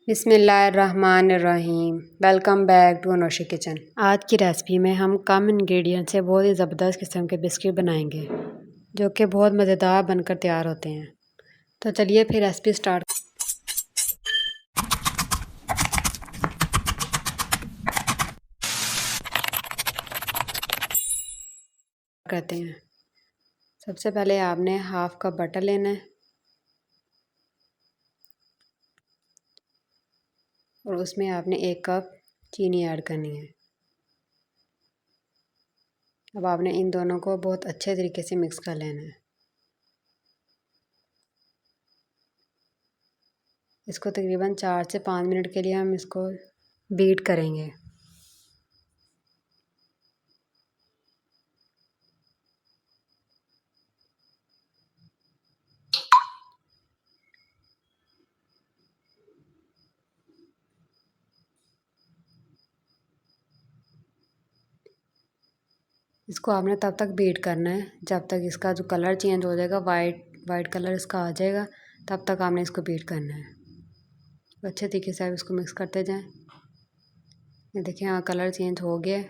बिस्मिल्लाहिर्रहमानिर्रहीम। Welcome back to Anoshi kitchen. आज की रेसिपी में हम कम इंग्रेडिएंट से बहुत ही ज़बरदस्त किस्म के बिस्किट बनाएंगे जो कि बहुत मज़ेदार बनकर तैयार होते हैं। तो चलिए फिर रेसिपी स्टार्ट करते हैं। सबसे पहले आपने हाफ़ कप बटर लेना है और उसमें आपने 1 कप चीनी ऐड करनी है। अब आपने इन दोनों को बहुत अच्छे तरीके से मिक्स कर लेना है। इसको तकरीबन 4 से 5 मिनट के लिए हम इसको बीट करेंगे। इसको आपने तब तक बीट करना है जब तक इसका जो कलर चेंज हो जाएगा, वाइट कलर इसका आ जाएगा, तब तक आपने इसको बीट करना है। तो अच्छे तरीके से आप इसको मिक्स करते जाएं। ये देखिए यहाँ कलर चेंज हो गया है।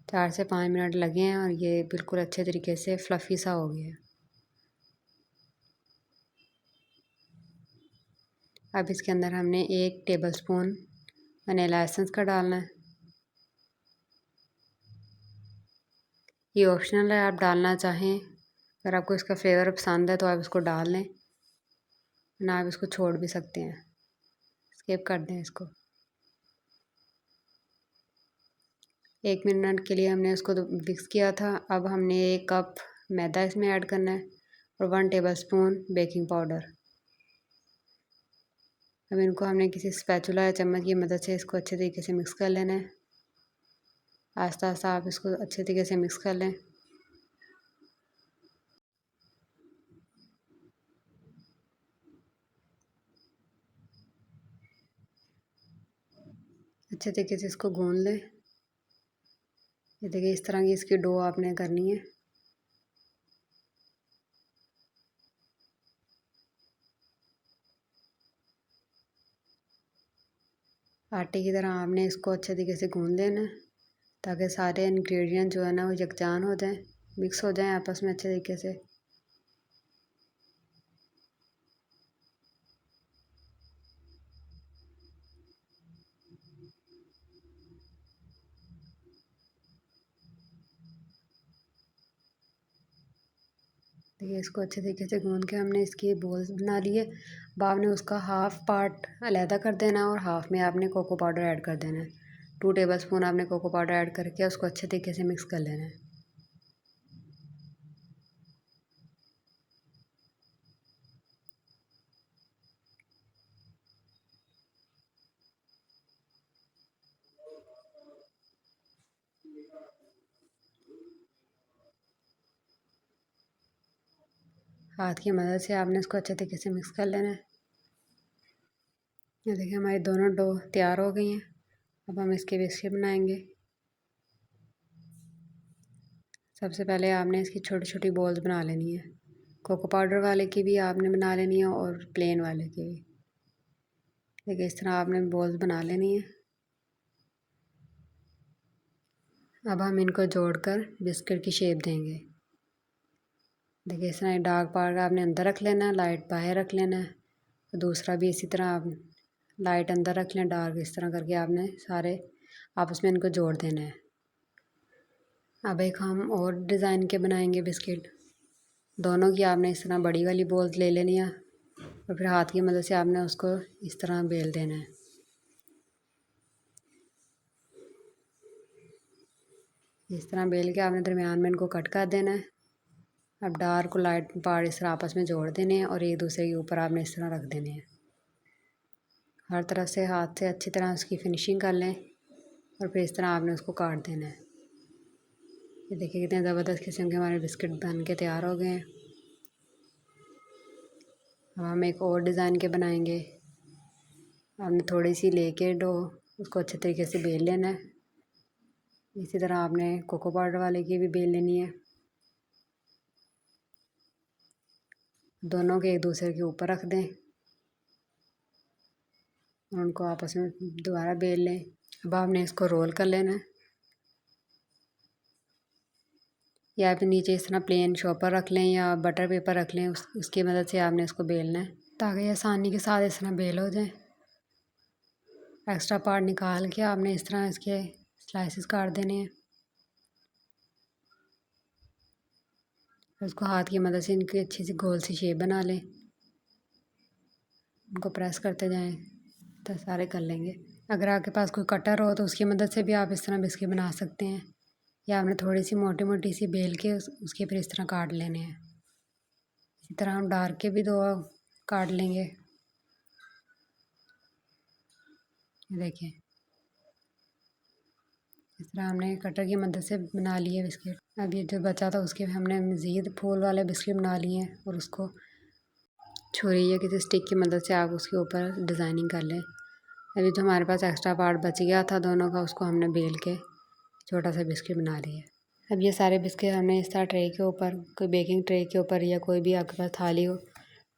4 से 5 मिनट लगे हैं और ये बिल्कुल अच्छे तरीके से फ्लफ़ी सा हो गया है। अब इसके अंदर हमने 1 टेबलस्पून वनीला एसेंस का डालना है। ये ऑप्शनल है, आप डालना चाहें। अगर आपको इसका फ्लेवर पसंद है तो आप इसको डाल लें, ना आप इसको छोड़ भी सकते हैं, स्किप कर दें इसको। 1 मिनट के लिए हमने इसको मिक्स किया था। अब हमने 1 कप मैदा इसमें ऐड करना है और 1 टेबलस्पून बेकिंग पाउडर। अब इनको हमने किसी स्पैचुला या चम्मच की मदद से इसको अच्छे तरीके से मिक्स कर लेना है। आस्ता आस्ता आप इसको अच्छे तरीके से मिक्स कर लें। अच्छे तरीके से इसको गूंद लें। ये देखिए इस तरह की इसकी डो आपने करनी है। आटे की तरह आपने इसको अच्छे तरीके से गूंद लेना है ताकि सारे इंग्रेडिएंट जो है ना वो यकजान हो जाएं, मिक्स हो जाएं आपस में अच्छे तरीके से। देखिए इसको अच्छे तरीके से गूंद के हमने इसकी बॉल्स बना लिए। अब आपने उसका हाफ़ पार्ट अलहदा कर देना है और हाफ़ में आपने कोको पाउडर ऐड कर देना है। 2 टेबलस्पून आपने कोको पाउडर ऐड करके उसको अच्छे तरीके से मिक्स कर लेना है। हाथ की मदद से आपने इसको अच्छे तरीके से मिक्स कर लेना है। ये देखिए हमारी दोनों डो तैयार हो गई हैं। अब हम इसके बिस्किट बनाएंगे। सबसे पहले आपने इसकी छोटी छोटी बॉल्स बना लेनी है। कोको पाउडर वाले की भी आपने बना लेनी है और प्लेन वाले की भी। देखिए इस तरह आपने बॉल्स बना लेनी है। अब हम इनको जोड़कर बिस्किट की शेप देंगे। देखिए इस तरह डार्क पार्ट आपने अंदर रख लेना है, लाइट बाहर रख लेना है। तो दूसरा भी इसी तरह आप लाइट अंदर रख लें, डार्क इस तरह करके आपने सारे आपस में इनको जोड़ देना है। अब एक हम और डिज़ाइन के बनाएंगे बिस्किट। दोनों की आपने इस तरह बड़ी वाली बॉल्स ले लेनी है और फिर हाथ की मदद से आपने उसको इस तरह बेल देना है। इस तरह बेल के आपने दरमियान में इनको कट कर देना है। अब डार्क और लाइट पार्ट इस तरह आपस में जोड़ देने हैं और एक दूसरे के ऊपर आपने इस तरह रख देने हैं। हर तरफ से हाथ से अच्छी तरह उसकी फिनिशिंग कर लें और फिर इस तरह आपने उसको काट देना है। ये देखिए कितने ज़बरदस्त किस्म के हमारे बिस्किट बन के तैयार हो गए हैं। अब हम एक और डिज़ाइन के बनाएंगे। आपने थोड़ी सी लेके डो उसको अच्छे तरीके से बेल लेना है। इसी तरह आपने कोको पाउडर वाले की भी बेल लेनी है। दोनों के एक दूसरे के ऊपर रख दें और उनको आपस में दोबारा बेल लें। अब आपने इसको रोल कर लेना है, या फिर नीचे इस तरह प्लेन शॉपर रख लें या बटर पेपर रख लें, उसकी मदद से आपने इसको बेलना है ताकि ये आसानी के साथ इस तरह बेल हो जाए। एक्स्ट्रा पार्ट निकाल के आपने इस तरह इसके स्लाइसेस काट देने हैं। उसको हाथ की मदद से इनकी अच्छी सी गोल सी शेप बना लें, उनको प्रेस करते जाएं तो सारे कर लेंगे। अगर आपके पास कोई कटर हो तो उसकी मदद से भी आप इस तरह बिस्किट बना सकते हैं, या आपने थोड़ी सी मोटी मोटी सी बेल के उसके फिर इस तरह काट लेने हैं। इसी तरह हम डार्क के भी 2 काट लेंगे। देखिए इस तरह हमने कटर की मदद से बना लिए बिस्किट। अब ये जो बचा था उसके हमने मज़ीद फूल वाले बिस्किट बना लिए हैं, और उसको छुरी या किसी स्टिक की मदद से आप उसके ऊपर डिज़ाइनिंग कर लें। अभी जो हमारे पास एक्स्ट्रा पार्ट बच गया था दोनों का, उसको हमने बेल के छोटा सा बिस्किट बना लिया। अब ये सारे बिस्किट हमने इस तरह ट्रे के ऊपर, कोई बेकिंग ट्रे के ऊपर या कोई भी आपके पास थाली हो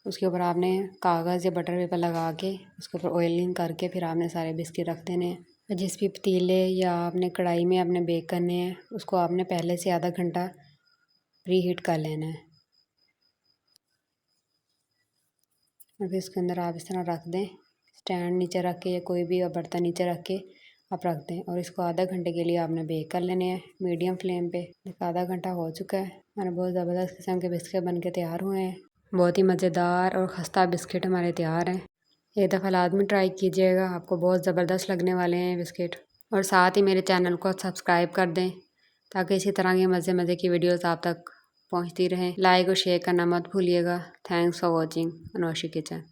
उसके ऊपर आपने कागज़ या बटर पेपर लगा के उसके ऊपर ऑयलिंग करके फिर आपने सारे बिस्किट रख देने हैं। जिस भी पतीले या आपने कढ़ाई में आपने बेक करने हैं उसको आपने पहले से आधा घंटा प्री हीट कर लेना है। और फिर इसके अंदर आप इस तरह रख दें, स्टैंड नीचे रख के या कोई भी बर्तन नीचे रख के आप रख दें, और इसको आधा घंटे के लिए आपने बेक कर लेने हैं मीडियम फ्लेम पे। आधा घंटा हो चुका है, हमारे बहुत ज़बरदस्त किस्म के बिस्किट बन के तैयार हुए हैं। बहुत ही मज़ेदार और ख़स्ता बिस्किट हमारे तैयार हैं। एक दफ़ा लाजमी ट्राई कीजिएगा, आपको बहुत ज़बरदस्त लगने वाले हैं बिस्किट। और साथ ही मेरे चैनल को सब्सक्राइब कर दें ताकि इसी तरह की मज़े मज़े की वीडियोस आप तक पहुंचती रहें। लाइक और शेयर करना मत भूलिएगा। Thanks for watching Anoshi kitchen.